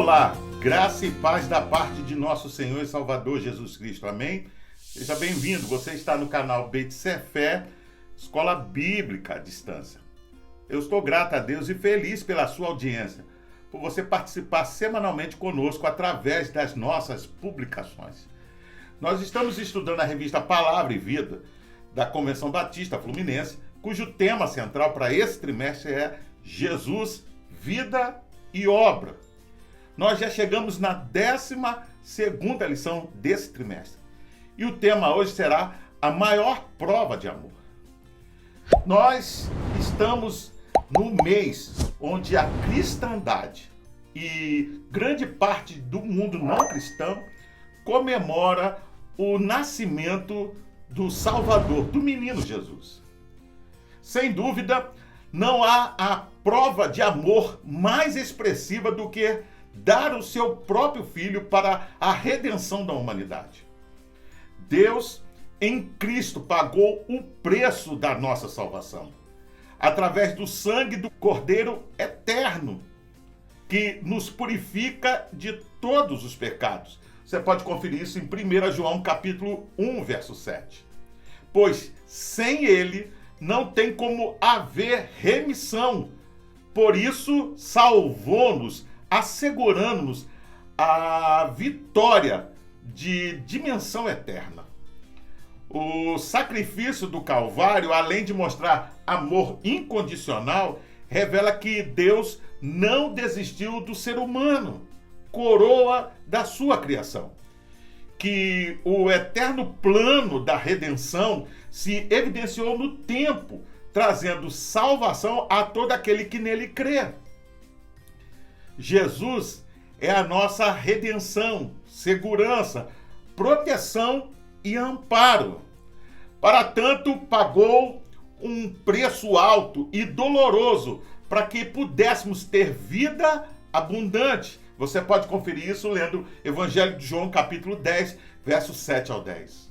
Olá, graça e paz da parte de nosso Senhor e Salvador Jesus Cristo, amém? Seja bem-vindo, você está no canal Beit Sefer, Escola Bíblica à Distância. Eu estou grato a Deus e feliz pela sua audiência, por você participar semanalmente conosco através das nossas publicações. Nós estamos estudando a revista Palavra e Vida, da Convenção Batista Fluminense, cujo tema central para esse trimestre é Jesus, Vida e Obra. Nós já chegamos na 12ª lição desse trimestre. E o tema hoje será a maior prova de amor. Nós estamos no mês onde a cristandade e grande parte do mundo não cristão comemora o nascimento do Salvador, do menino Jesus. Sem dúvida, não há a prova de amor mais expressiva do que dar o seu próprio filho para a redenção da humanidade. Deus, em Cristo, pagou o preço da nossa salvação, através do sangue do Cordeiro eterno, que nos purifica de todos os pecados. Você pode conferir isso em 1 João capítulo 1, verso 7. Pois sem ele não tem como haver remissão. Por isso salvou-nos, assegurando-nos a vitória de dimensão eterna. O sacrifício do Calvário, além de mostrar amor incondicional, revela que Deus não desistiu do ser humano, coroa da sua criação. Que o eterno plano da redenção se evidenciou no tempo, trazendo salvação a todo aquele que nele crê. Jesus é a nossa redenção, segurança, proteção e amparo. Para tanto, pagou um preço alto e doloroso para que pudéssemos ter vida abundante. Você pode conferir isso lendo Evangelho de João, capítulo 10, versos 7 ao 10.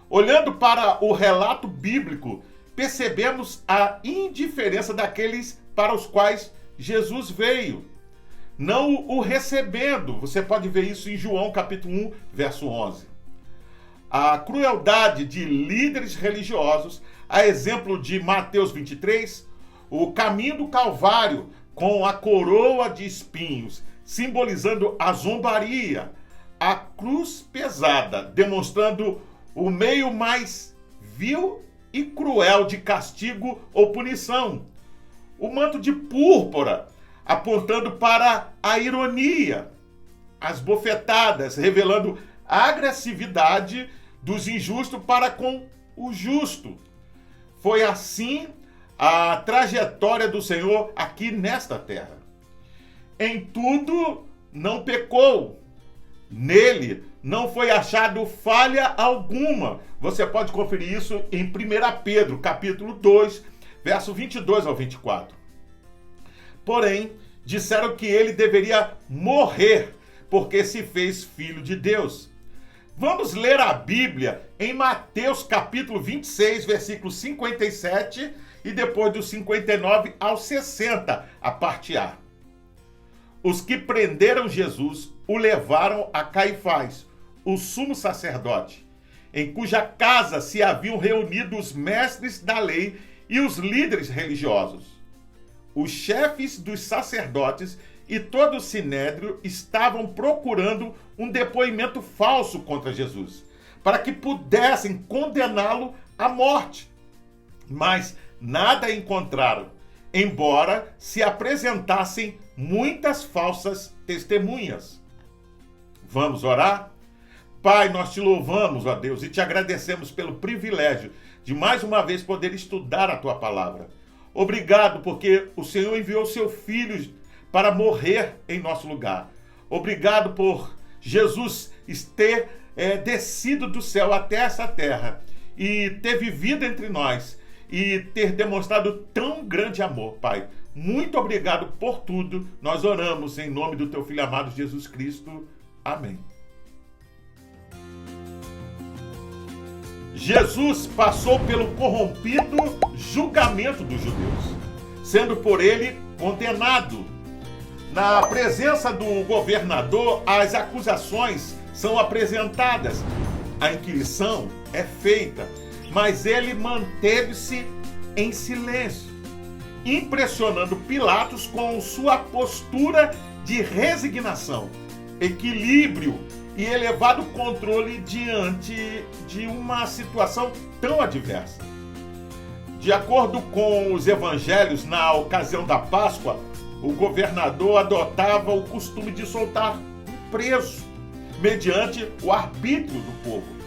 Olhando para o relato bíblico, percebemos a indiferença daqueles para os quais Jesus veio, não o recebendo. Você pode ver isso em João, capítulo 1, verso 11. A crueldade de líderes religiosos, a exemplo de Mateus 23, o caminho do Calvário com a coroa de espinhos, simbolizando a zombaria, a cruz pesada, demonstrando o meio mais vil e cruel de castigo ou punição, o manto de púrpura, apontando para a ironia, as bofetadas, revelando a agressividade dos injustos para com o justo. Foi assim a trajetória do Senhor aqui nesta terra. Em tudo não pecou. Nele não foi achado falha alguma. Você pode conferir isso em 1 Pedro, capítulo 2, verso 22 ao 24. Porém, disseram que ele deveria morrer, porque se fez filho de Deus. Vamos ler a Bíblia em Mateus, capítulo 26, versículo 57 e depois do 59 ao 60, a parte A. Os que prenderam Jesus o levaram a Caifás, o sumo sacerdote, em cuja casa se haviam reunido os mestres da lei e os líderes religiosos. Os chefes dos sacerdotes e todo o sinédrio estavam procurando um depoimento falso contra Jesus, para que pudessem condená-lo à morte. Mas nada encontraram, embora se apresentassem muitas falsas testemunhas. Vamos orar? Pai, nós te louvamos, ó Deus, e te agradecemos pelo privilégio de mais uma vez poder estudar a tua palavra. Obrigado porque o Senhor enviou seu Filho para morrer em nosso lugar. Obrigado por Jesus ter descido do céu até essa terra e ter vivido entre nós e ter demonstrado tão grande amor, Pai. Muito obrigado por tudo. Nós oramos em nome do teu Filho amado Jesus Cristo. Amém. Jesus passou pelo corrompido julgamento dos judeus, sendo por ele condenado. Na presença do governador, as acusações são apresentadas. A inquirição é feita, mas ele manteve-se em silêncio, impressionando Pilatos com sua postura de resignação, equilíbrio e elevado controle diante de uma situação tão adversa. De acordo com os evangelhos, na ocasião da Páscoa, o governador adotava o costume de soltar um preso, mediante o arbítrio do povo.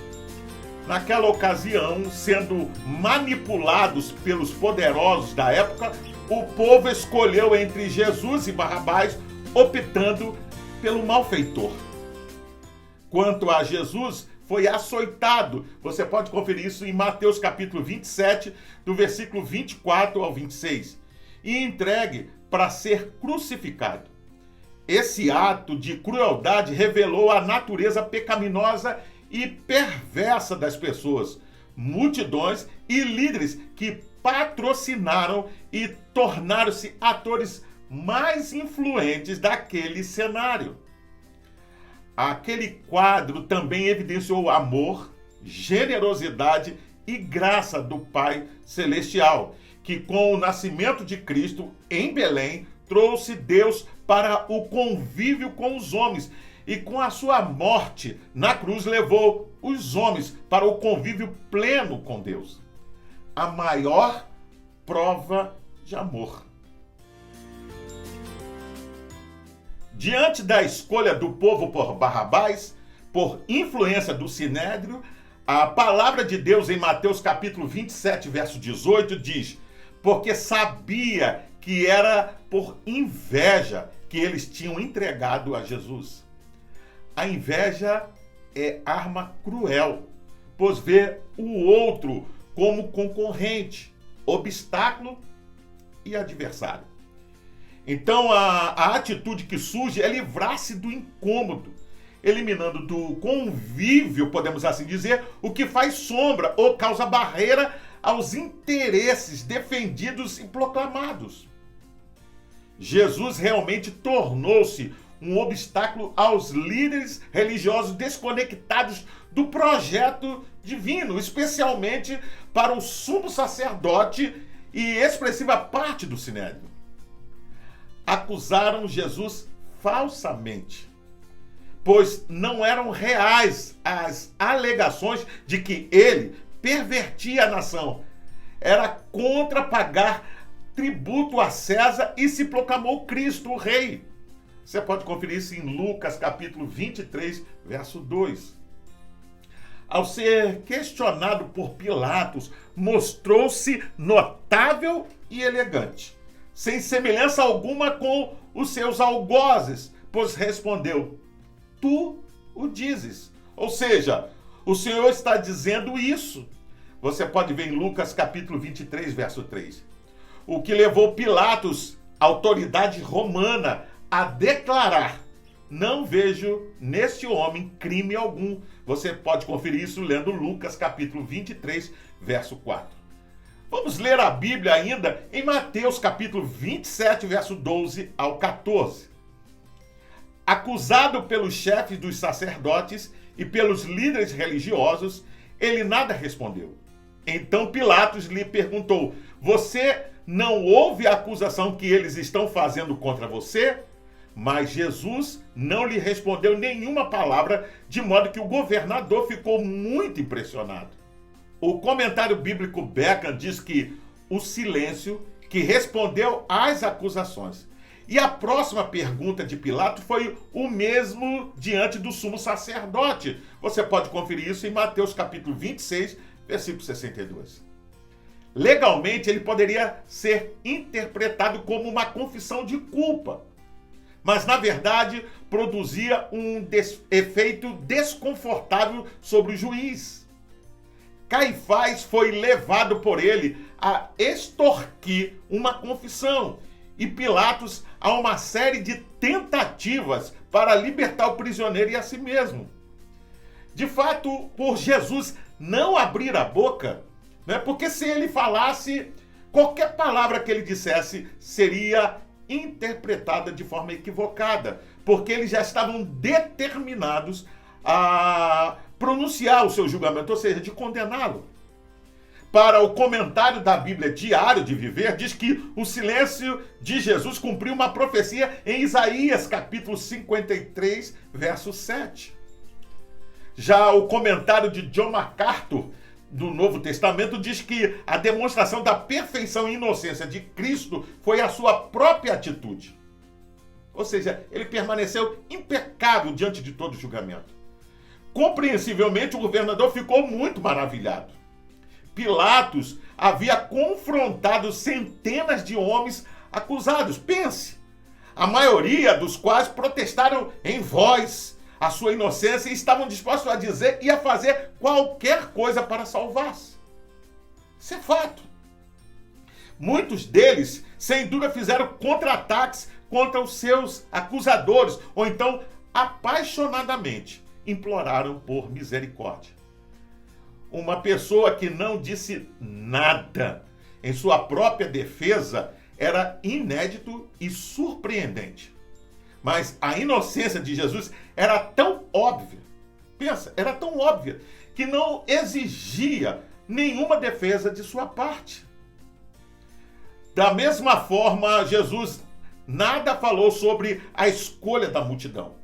Naquela ocasião, sendo manipulados pelos poderosos da época, o povo escolheu entre Jesus e Barrabás, optando pelo malfeitor. Quanto a Jesus, foi açoitado. Você pode conferir isso em Mateus capítulo 27, do versículo 24 ao 26. E entregue para ser crucificado. Esse ato de crueldade revelou a natureza pecaminosa e perversa das pessoas, multidões e líderes que patrocinaram e tornaram-se atores mais influentes daquele cenário. Aquele quadro também evidenciou o amor, generosidade e graça do Pai Celestial, que com o nascimento de Cristo em Belém trouxe Deus para o convívio com os homens e com a sua morte na cruz levou os homens para o convívio pleno com Deus. A maior prova de amor. Diante da escolha do povo por Barrabás, por influência do Sinédrio, a palavra de Deus em Mateus capítulo 27, verso 18 diz: porque sabia que era por inveja que eles tinham entregado a Jesus. A inveja é arma cruel, pois vê o outro como concorrente, obstáculo e adversário. Então a atitude que surge é livrar-se do incômodo, eliminando do convívio, podemos assim dizer, o que faz sombra ou causa barreira aos interesses defendidos e proclamados. Jesus realmente tornou-se um obstáculo aos líderes religiosos desconectados do projeto divino, especialmente para o sumo sacerdote e expressiva parte do Sinédrio. Acusaram Jesus falsamente, pois não eram reais as alegações de que ele pervertia a nação. Era contra pagar tributo a César e se proclamou Cristo, o rei. Você pode conferir isso em Lucas capítulo 23, verso 2. Ao ser questionado por Pilatos, mostrou-se notável e elegante, sem semelhança alguma com os seus algozes, pois respondeu: tu o dizes. Ou seja, o Senhor está dizendo isso. Você pode ver em Lucas capítulo 23, verso 3. O que levou Pilatos, autoridade romana, a declarar: não vejo neste homem crime algum. Você pode conferir isso lendo Lucas capítulo 23, verso 4. Vamos ler a Bíblia ainda em Mateus capítulo 27, verso 12 ao 14. Acusado pelos chefes dos sacerdotes e pelos líderes religiosos, ele nada respondeu. Então Pilatos lhe perguntou: você não ouve a acusação que eles estão fazendo contra você? Mas Jesus não lhe respondeu nenhuma palavra, de modo que o governador ficou muito impressionado. O comentário bíblico Beckham diz que o silêncio que respondeu às acusações. E a próxima pergunta de Pilatos foi o mesmo diante do sumo sacerdote. Você pode conferir isso em Mateus capítulo 26, versículo 62. Legalmente, ele poderia ser interpretado como uma confissão de culpa, mas na verdade produzia um efeito desconfortável sobre o juiz. Caifás foi levado por ele a extorquir uma confissão e Pilatos a uma série de tentativas para libertar o prisioneiro e a si mesmo. De fato, por Jesus não abrir a boca, porque se ele falasse, qualquer palavra que ele dissesse seria interpretada de forma equivocada, porque eles já estavam determinados a pronunciar o seu julgamento, ou seja, de condená-lo. Para o comentário da Bíblia Diário de Viver, diz que o silêncio de Jesus cumpriu uma profecia em Isaías, capítulo 53, verso 7. Já o comentário de John MacArthur, do Novo Testamento, diz que a demonstração da perfeição e inocência de Cristo foi a sua própria atitude. Ou seja, ele permaneceu impecável diante de todo julgamento. Compreensivelmente, o governador ficou muito maravilhado. Pilatos havia confrontado centenas de homens acusados. Pense, a maioria dos quais protestaram em voz a sua inocência e estavam dispostos a dizer e a fazer qualquer coisa para salvar-se. Isso é fato. Muitos deles, sem dúvida, fizeram contra-ataques contra os seus acusadores, ou então, apaixonadamente, imploraram por misericórdia. Uma pessoa que não disse nada em sua própria defesa era inédito e surpreendente. Mas a inocência de Jesus era tão óbvia, era tão óbvia, que não exigia nenhuma defesa de sua parte. Da mesma forma, Jesus nada falou sobre a escolha da multidão,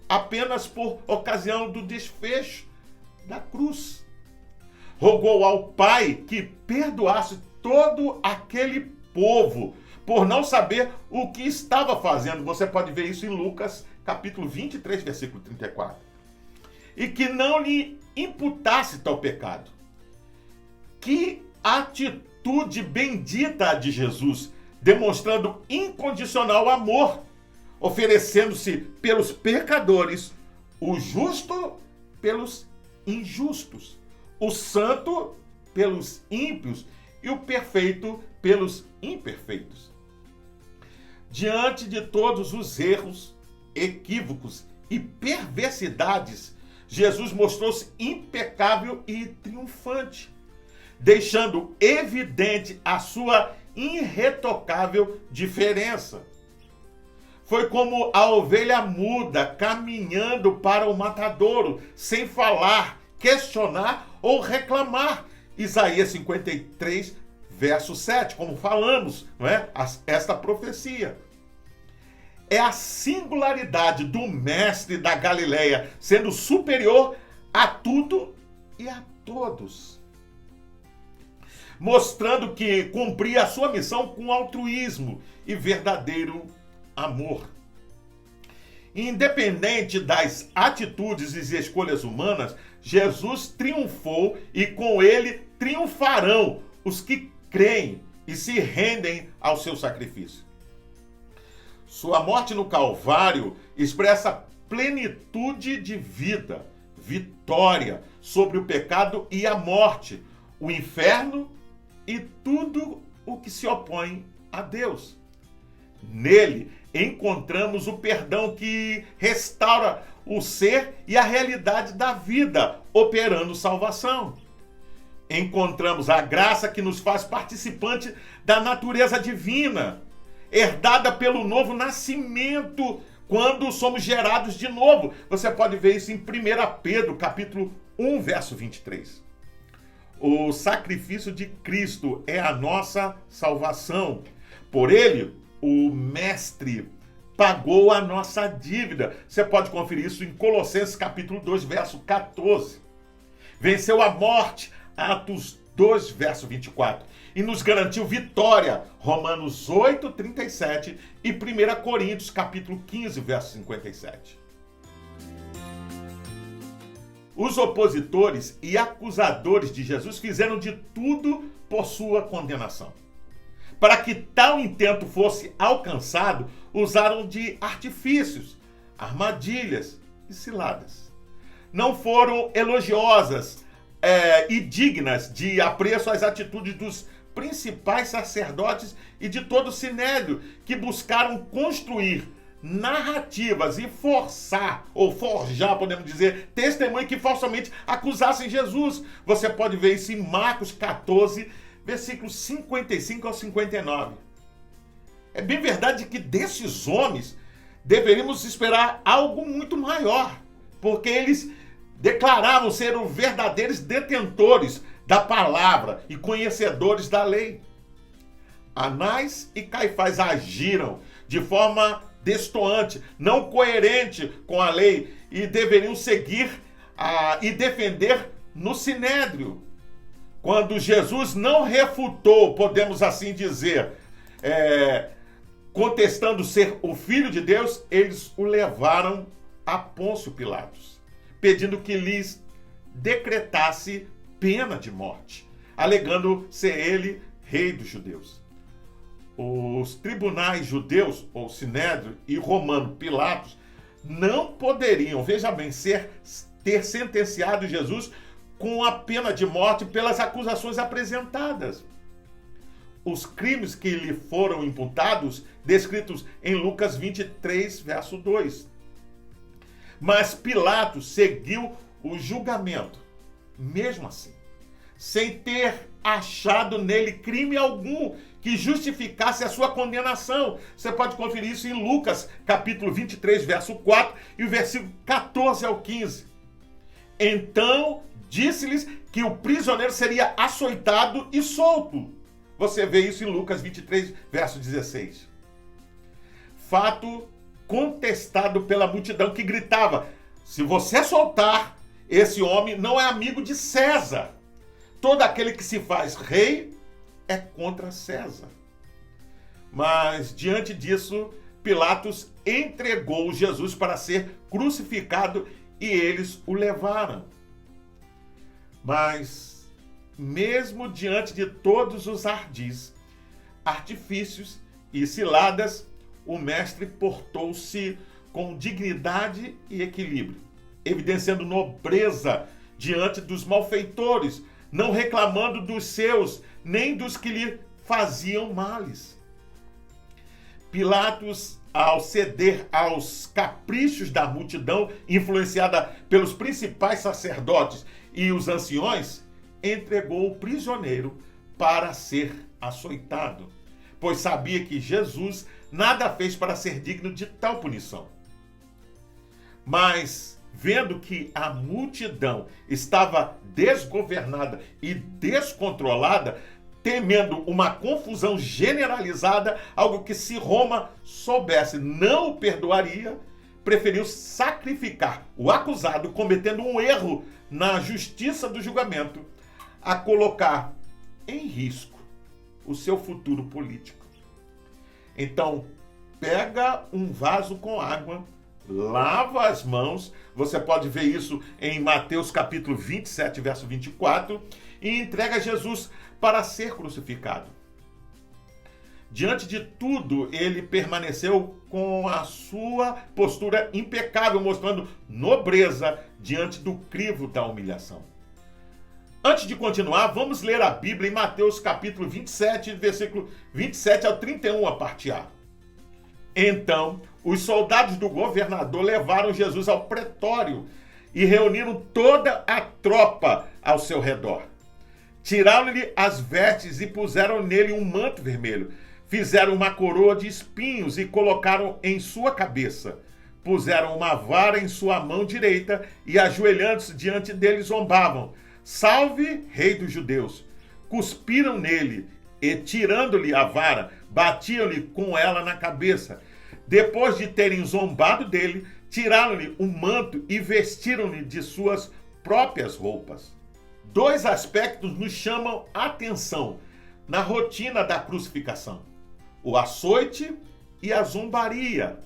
apenas por ocasião do desfecho da cruz. Rogou ao Pai que perdoasse todo aquele povo por não saber o que estava fazendo. Você pode ver isso em Lucas, capítulo 23, versículo 34. E que não lhe imputasse tal pecado. Que atitude bendita a de Jesus, demonstrando incondicional amor, oferecendo-se pelos pecadores, o justo pelos injustos, o santo pelos ímpios e o perfeito pelos imperfeitos. Diante de todos os erros, equívocos e perversidades, Jesus mostrou-se impecável e triunfante, deixando evidente a sua irretocável diferença. Foi como a ovelha muda caminhando para o matadouro, sem falar, questionar ou reclamar. Isaías 53, verso 7, como falamos, não é? Esta profecia. É a singularidade do mestre da Galileia, sendo superior a tudo e a todos, mostrando que cumpria a sua missão com altruísmo e verdadeiro amor. Independente das atitudes e escolhas humanas, Jesus triunfou e com ele triunfarão os que creem e se rendem ao seu sacrifício. Sua morte no Calvário expressa plenitude de vida, vitória sobre o pecado e a morte, o inferno e tudo o que se opõe a Deus. Nele encontramos o perdão que restaura o ser e a realidade da vida, operando salvação. Encontramos a graça que nos faz participante da natureza divina, herdada pelo novo nascimento, quando somos gerados de novo. Você pode ver isso em 1 Pedro, capítulo 1, verso 23. O sacrifício de Cristo é a nossa salvação. Por ele, o Mestre pagou a nossa dívida. Você pode conferir isso em Colossenses, capítulo 2, verso 14. Venceu a morte, Atos 2, verso 24. E nos garantiu vitória, Romanos 8, 37 e 1 Coríntios, capítulo 15, verso 57. Os opositores e acusadores de Jesus fizeram de tudo por sua condenação. Para que tal intento fosse alcançado, usaram de artifícios, armadilhas e ciladas. Não foram elogiosas e dignas de apreço as atitudes dos principais sacerdotes e de todo o sinédrio, que buscaram construir narrativas e forçar, ou forjar, podemos dizer, testemunhos que falsamente acusassem Jesus. Você pode ver isso em Marcos 14, versículos 55 ao 59. É bem verdade que desses homens deveríamos esperar algo muito maior, porque eles declaravam ser os verdadeiros detentores da palavra e conhecedores da lei. Anás e Caifás agiram de forma destoante, não coerente com a lei, e deveriam seguir e defender no sinédrio. Quando Jesus não refutou, podemos assim dizer, contestando ser o Filho de Deus, eles o levaram a Pôncio Pilatos, pedindo que lhes decretasse pena de morte, alegando ser ele rei dos judeus. Os tribunais judeus, ou sinédrio, e romano, Pilatos, não poderiam, veja bem, ter sentenciado Jesus com a pena de morte pelas acusações apresentadas. Os crimes que lhe foram imputados, descritos em Lucas 23, verso 2. Mas Pilatos seguiu o julgamento, mesmo assim, sem ter achado nele crime algum que justificasse a sua condenação. Você pode conferir isso em Lucas, capítulo 23, verso 4 e o versículo 14 ao 15. Então disse-lhes que o prisioneiro seria açoitado e solto. Você vê isso em Lucas 23, verso 16. Fato contestado pela multidão que gritava: se você soltar, esse homem não é amigo de César. Todo aquele que se faz rei é contra César. Mas, diante disso, Pilatos entregou Jesus para ser crucificado e eles o levaram. Mas, mesmo diante de todos os ardis, artifícios e ciladas, o mestre portou-se com dignidade e equilíbrio, evidenciando nobreza diante dos malfeitores, não reclamando dos seus, nem dos que lhe faziam males. Pilatos, ao ceder aos caprichos da multidão, influenciada pelos principais sacerdotes e os anciões, entregou o prisioneiro para ser açoitado, pois sabia que Jesus nada fez para ser digno de tal punição. Mas, vendo que a multidão estava desgovernada e descontrolada, temendo uma confusão generalizada, algo que se Roma soubesse não o perdoaria, preferiu sacrificar o acusado, cometendo um erro na justiça do julgamento, a colocar em risco o seu futuro político. Então, pega um vaso com água, lava as mãos, você pode ver isso em Mateus capítulo 27, verso 24, e entrega Jesus para ser crucificado. Diante de tudo, ele permaneceu com a sua postura impecável, mostrando nobreza diante do crivo da humilhação. Antes de continuar, vamos ler a Bíblia em Mateus capítulo 27, versículo 27 ao 31, a parte A. Então, os soldados do governador levaram Jesus ao pretório e reuniram toda a tropa ao seu redor. Tiraram-lhe as vestes e puseram nele um manto vermelho. Fizeram uma coroa de espinhos e colocaram em sua cabeça. Puseram uma vara em sua mão direita e, ajoelhando-se diante dele, zombavam: Salve, rei dos judeus! Cuspiram nele e, tirando-lhe a vara, batiam-lhe com ela na cabeça. Depois de terem zombado dele, tiraram-lhe o manto e vestiram-lhe de suas próprias roupas. Dois aspectos nos chamam a atenção na rotina da crucificação: o açoite e a zombaria.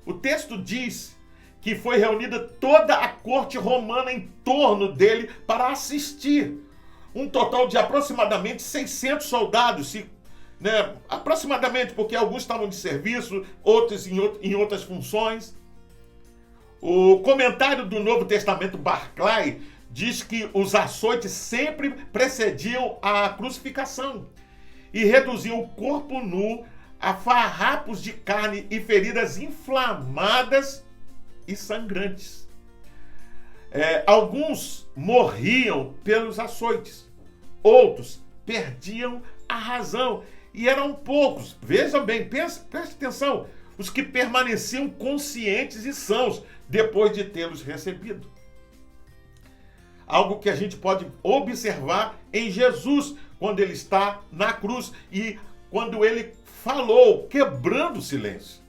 O texto diz que foi reunida toda a corte romana em torno dele para assistir. Um total de aproximadamente 600 soldados, aproximadamente, porque alguns estavam de serviço, outros em outras funções. O comentário do Novo Testamento, Barclay, diz que os açoites sempre precediam a crucificação e reduziam o corpo nu a farrapos de carne e feridas inflamadas e sangrantes. Alguns morriam pelos açoites, outros perdiam a razão e eram poucos. Veja bem, preste atenção, os que permaneciam conscientes e sãos depois de tê-los recebido. Algo que a gente pode observar em Jesus, quando ele está na cruz e quando ele falou, quebrando o silêncio.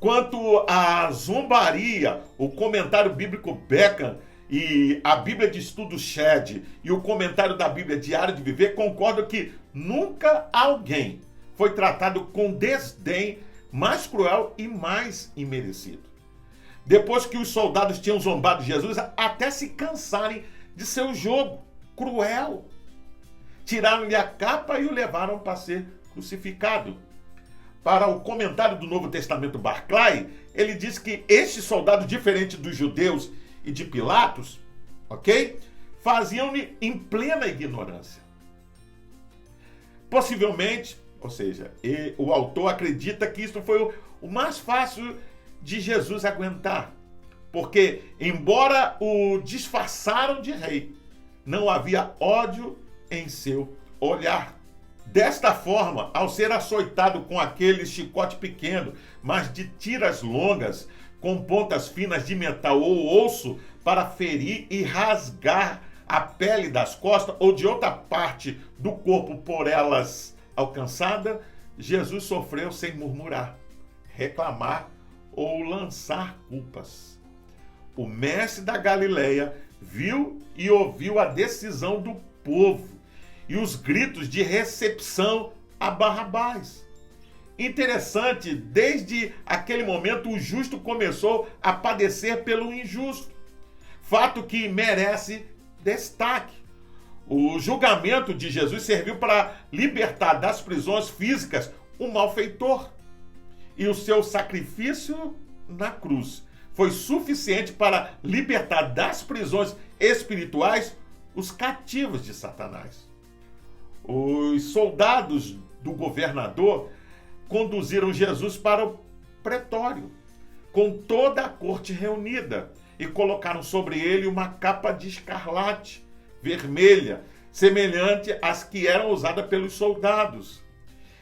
Quanto à zombaria, o comentário bíblico Beckham e a Bíblia de Estudo Shed e o comentário da Bíblia Diário de Viver concordam que nunca alguém foi tratado com desdém mais cruel e mais imerecido. Depois que os soldados tinham zombado de Jesus, até se cansarem de seu jogo cruel, tiraram-lhe a capa e o levaram para ser crucificado. Para o comentário do Novo Testamento Barclay, ele diz que estes soldados, diferentes dos judeus e de Pilatos, ok? Faziam-lhe em plena ignorância. Possivelmente, ou seja, o autor acredita que isso foi o mais fácil de Jesus aguentar, porque embora o disfarçaram de rei, não havia ódio em seu olhar. Desta forma, ao ser açoitado com aquele chicote pequeno, mas de tiras longas, com pontas finas de metal ou osso, para ferir e rasgar a pele das costas ou de outra parte do corpo por elas alcançada, Jesus sofreu sem murmurar, reclamar ou lançar culpas. O mestre da Galileia viu e ouviu a decisão do povo e os gritos de recepção a Barrabás. Interessante, desde aquele momento o justo começou a padecer pelo injusto, fato que merece destaque. O julgamento de Jesus serviu para libertar das prisões físicas o malfeitor. E o seu sacrifício na cruz foi suficiente para libertar das prisões espirituais os cativos de Satanás. Os soldados do governador conduziram Jesus para o pretório, com toda a corte reunida, e colocaram sobre ele uma capa de escarlate, vermelha, semelhante às que eram usadas pelos soldados.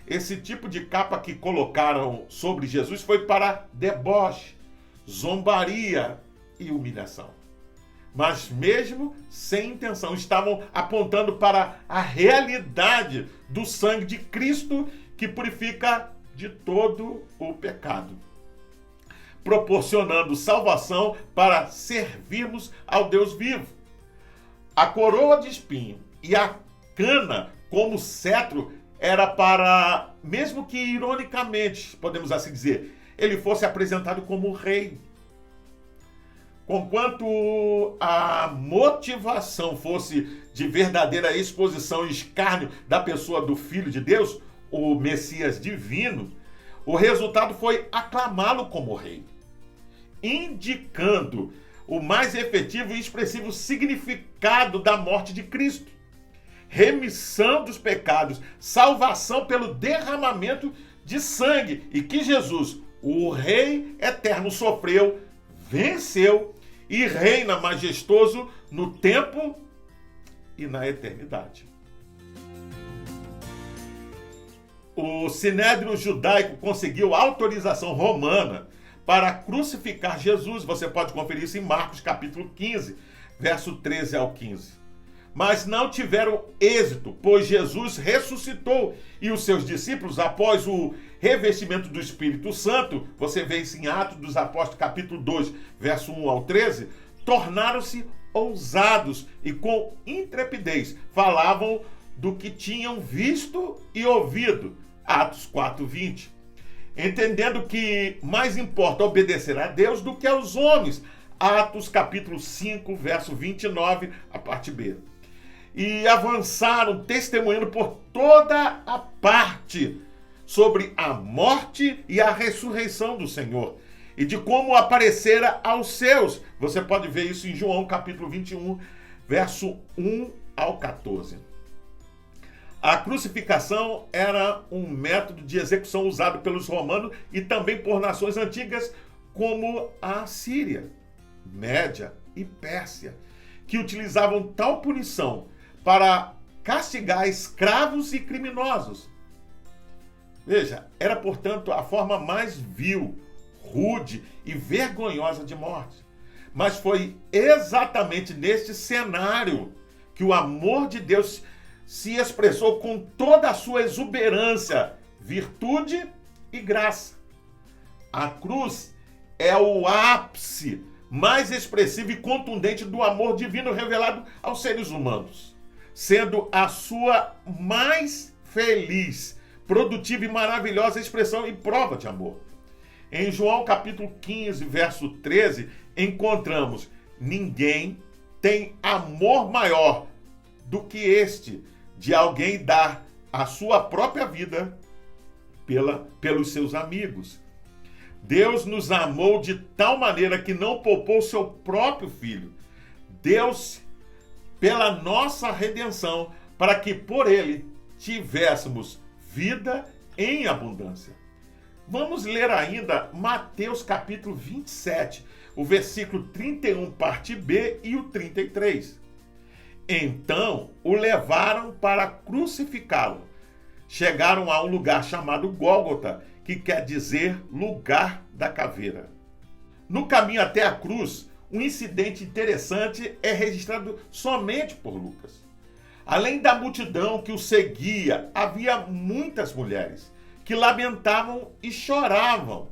Esse tipo de capa que colocaram sobre Jesus foi para deboche, zombaria e humilhação. Mas mesmo sem intenção, estavam apontando para a realidade do sangue de Cristo que purifica de todo o pecado, proporcionando salvação para servirmos ao Deus vivo. A coroa de espinho e a cana como cetro era para, mesmo que ironicamente, podemos assim dizer, ele fosse apresentado como rei. Conquanto a motivação fosse de verdadeira exposição e escárnio da pessoa do Filho de Deus, o Messias divino, o resultado foi aclamá-lo como rei, indicando o mais efetivo e expressivo significado da morte de Cristo: remissão dos pecados, salvação pelo derramamento de sangue, e que Jesus, o Rei eterno, sofreu, venceu e reina majestoso no tempo e na eternidade. O Sinédrio judaico conseguiu autorização romana para crucificar Jesus. Você pode conferir isso em Marcos capítulo 15, verso 13 ao 15. Mas não tiveram êxito, pois Jesus ressuscitou e os seus discípulos, após o revestimento do Espírito Santo, você vê isso em Atos dos Apóstolos capítulo 2, verso 1 ao 13, tornaram-se ousados e com intrepidez falavam do que tinham visto e ouvido. Atos 4, 20. Entendendo que mais importa obedecer a Deus do que aos homens. Atos capítulo 5, verso 29, a parte B. E avançaram testemunhando por toda a parte sobre a morte e a ressurreição do Senhor, e de como aparecera aos seus. Você pode ver isso em João capítulo 21, verso 1 ao 14. A crucificação era um método de execução usado pelos romanos e também por nações antigas como a Síria, Média e Pérsia, que utilizavam tal punição para castigar escravos e criminosos. Veja, era, portanto, a forma mais vil, rude e vergonhosa de morte. Mas foi exatamente neste cenário que o amor de Deus se expressou com toda a sua exuberância, virtude e graça. A cruz é o ápice mais expressivo e contundente do amor divino revelado aos seres humanos, sendo a sua mais feliz, produtiva e maravilhosa expressão e prova de amor. Em João capítulo 15, verso 13, encontramos: ninguém tem amor maior do que este, de alguém dar a sua própria vida pelos seus amigos. Deus nos amou de tal maneira que não poupou seu próprio filho. Deus, pela nossa redenção, para que por ele tivéssemos vida em abundância. Vamos ler ainda Mateus capítulo 27, o versículo 31, parte B, e o 33. Então o levaram para crucificá-lo. Chegaram a um lugar chamado Gólgota, que quer dizer lugar da caveira. No caminho até a cruz, um incidente interessante é registrado somente por Lucas. Além da multidão que o seguia, havia muitas mulheres que lamentavam e choravam.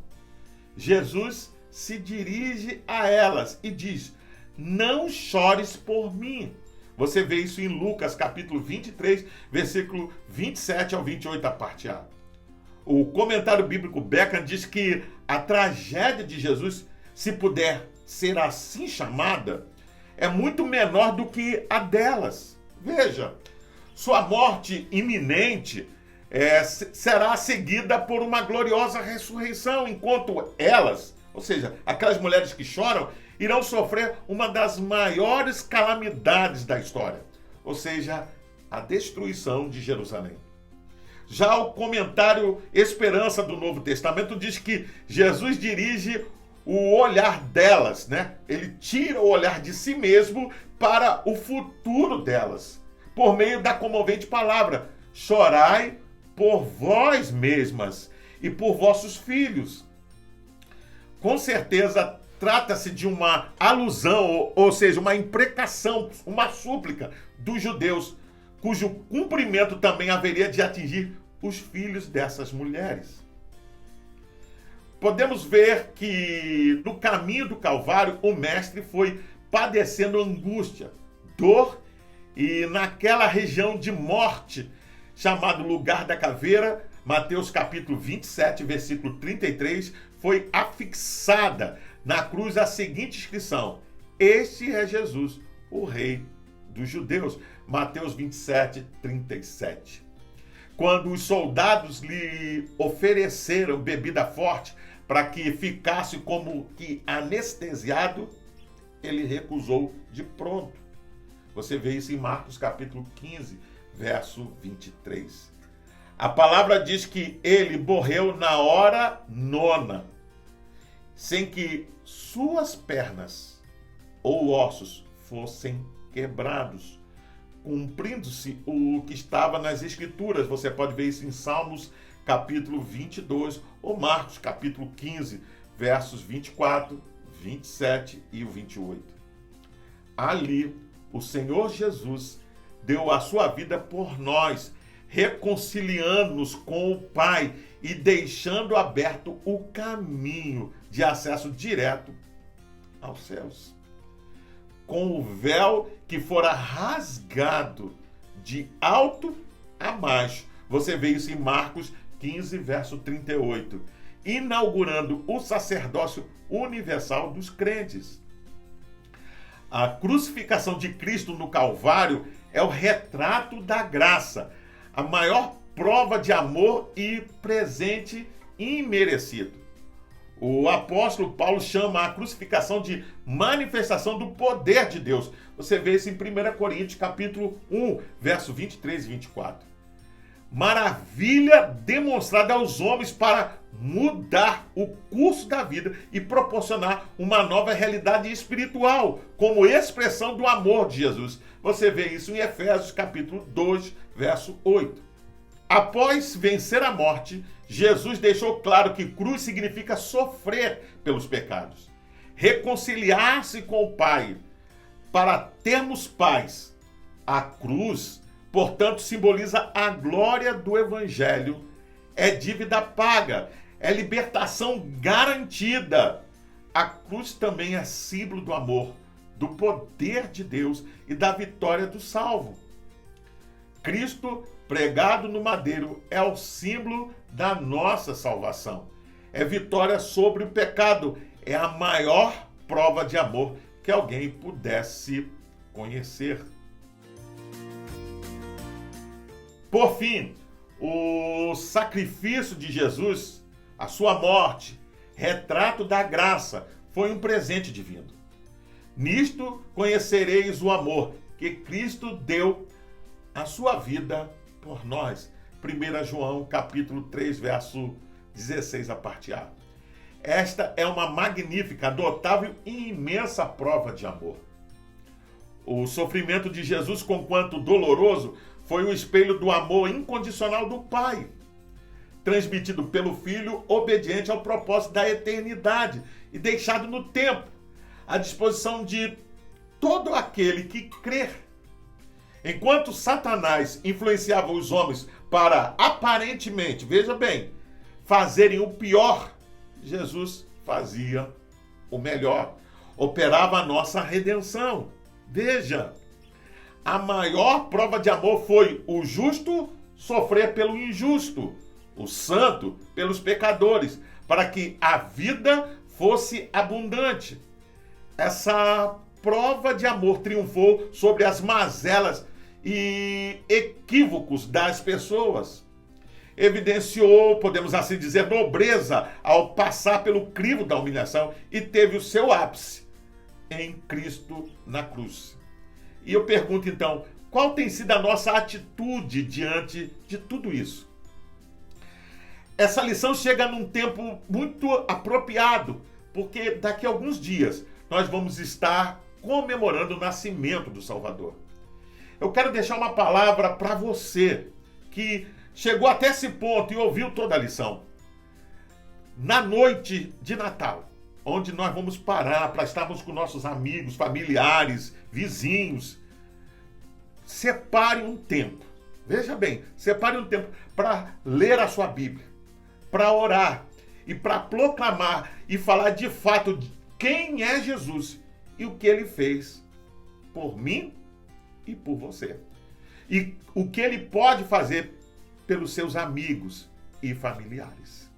Jesus se dirige a elas e diz: não chores por mim. Você vê isso em Lucas capítulo 23, versículo 27 ao 28, a parte A. O comentário bíblico Beckham diz que a tragédia de Jesus, se puder ser assim chamada, é muito menor do que a delas. Veja, sua morte iminente será seguida por uma gloriosa ressurreição, enquanto elas, ou seja, aquelas mulheres que choram, irão sofrer uma das maiores calamidades da história, ou seja, a destruição de Jerusalém. Já o comentário Esperança do Novo Testamento diz que Jesus dirige o olhar delas, né? Ele tira o olhar de si mesmo para o futuro delas, por meio da comovente palavra: chorai por vós mesmas e por vossos filhos. Com certeza, trata-se de uma alusão, ou seja, uma imprecação, uma súplica dos judeus, cujo cumprimento também haveria de atingir os filhos dessas mulheres. Podemos ver que no caminho do Calvário o Mestre foi padecendo angústia, dor, e naquela região de morte, chamado lugar da caveira, Mateus capítulo 27, versículo 33, foi afixada na cruz a seguinte inscrição: este é Jesus, o Rei dos Judeus. Mateus 27, 37. Quando os soldados lhe ofereceram bebida forte para que ficasse como que anestesiado, ele recusou de pronto. Você vê isso em Marcos capítulo 15, verso 23. A palavra diz que ele morreu na hora nona, sem que suas pernas ou ossos fossem quebrados, cumprindo-se o que estava nas Escrituras. Você pode ver isso em Salmos capítulo 22 ou Marcos capítulo 15, versos 24, 27 e o 28. Ali, o Senhor Jesus deu a sua vida por nós, reconciliando-nos com o Pai e deixando aberto o caminho de acesso direto aos céus. Com o véu que fora rasgado de alto a baixo. Você vê isso em Marcos 15, verso 38. Inaugurando o sacerdócio universal dos crentes. A crucificação de Cristo no Calvário é o retrato da graça, a maior prova de amor e presente imerecido. O apóstolo Paulo chama a crucificação de manifestação do poder de Deus. Você vê isso em 1 Coríntios capítulo 1, verso 23 e 24. Maravilha demonstrada aos homens para mudar o curso da vida e proporcionar uma nova realidade espiritual, como expressão do amor de Jesus. Você vê isso em Efésios capítulo 2, verso 8. Após vencer a morte, Jesus deixou claro que cruz significa sofrer pelos pecados, reconciliar-se com o Pai, para termos paz. A cruz, portanto, simboliza a glória do Evangelho, é dívida paga, é libertação garantida. A cruz também é símbolo do amor, do poder de Deus e da vitória do salvo. Cristo, pregado no madeiro, é o símbolo da nossa salvação. É vitória sobre o pecado, é a maior prova de amor que alguém pudesse conhecer. Por fim, o sacrifício de Jesus, a sua morte, retrato da graça, foi um presente divino. Nisto conhecereis o amor que Cristo deu a sua vida por nós. 1 João capítulo 3, verso 16, a parte A. Esta é uma magnífica, notável e imensa prova de amor. O sofrimento de Jesus, conquanto doloroso, foi o espelho do amor incondicional do Pai, transmitido pelo Filho, obediente ao propósito da eternidade e deixado no tempo, à disposição de todo aquele que crer. Enquanto Satanás influenciava os homens para, aparentemente, veja bem, fazerem o pior, Jesus fazia o melhor, operava a nossa redenção. Veja, a maior prova de amor foi o justo sofrer pelo injusto, o santo pelos pecadores, para que a vida fosse abundante. Essa prova de amor triunfou sobre as mazelas e equívocos das pessoas. Evidenciou, podemos assim dizer, nobreza ao passar pelo crivo da humilhação e teve o seu ápice em Cristo na cruz. E eu pergunto então, qual tem sido a nossa atitude diante de tudo isso? Essa lição chega num tempo muito apropriado, porque daqui a alguns dias nós vamos estar comemorando o nascimento do Salvador. Eu quero deixar uma palavra para você que chegou até esse ponto e ouviu toda a lição. Na noite de Natal, onde nós vamos parar para estarmos com nossos amigos, familiares, vizinhos, separe um tempo. Veja bem, separe um tempo para ler a sua Bíblia, para orar e para proclamar e falar de fato de quem é Jesus e o que ele fez por mim e por você. E o que ele pode fazer pelos seus amigos e familiares.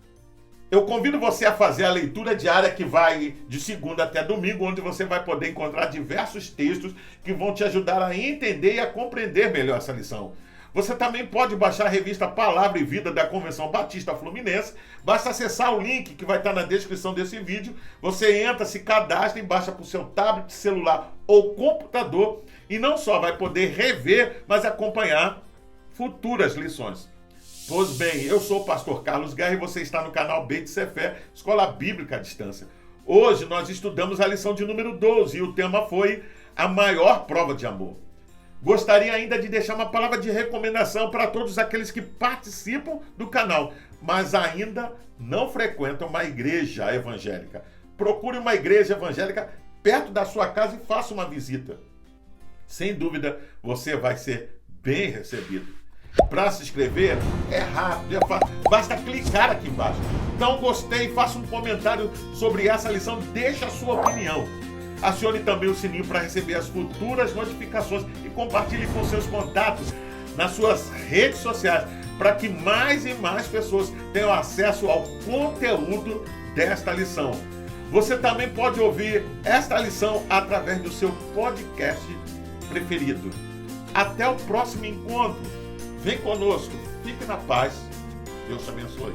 Eu convido você a fazer a leitura diária que vai de segunda até domingo, onde você vai poder encontrar diversos textos que vão te ajudar a entender e a compreender melhor essa lição. Você também pode baixar a revista Palavra e Vida da Convenção Batista Fluminense. Basta acessar o link que vai estar na descrição desse vídeo. Você entra, se cadastra e baixa para o seu tablet, celular ou computador. E não só vai poder rever, mas acompanhar futuras lições. Pois bem, eu sou o pastor Carlos Guerra e você está no canal Beit Sefer, Escola Bíblica à Distância. Hoje nós estudamos a lição de número 12 e o tema foi a maior prova de amor. Gostaria ainda de deixar uma palavra de recomendação para todos aqueles que participam do canal, mas ainda não frequentam uma igreja evangélica. Procure uma igreja evangélica perto da sua casa e faça uma visita. Sem dúvida, você vai ser bem recebido. Para se inscrever, é rápido, é fácil. Basta clicar aqui embaixo. Então, gostei, faça um comentário sobre essa lição, deixe a sua opinião. Acione também o sininho para receber as futuras notificações e compartilhe com seus contatos nas suas redes sociais para que mais e mais pessoas tenham acesso ao conteúdo desta lição. Você também pode ouvir esta lição através do seu podcast preferido. Até o próximo encontro. Vem conosco. Fique na paz. Deus te abençoe.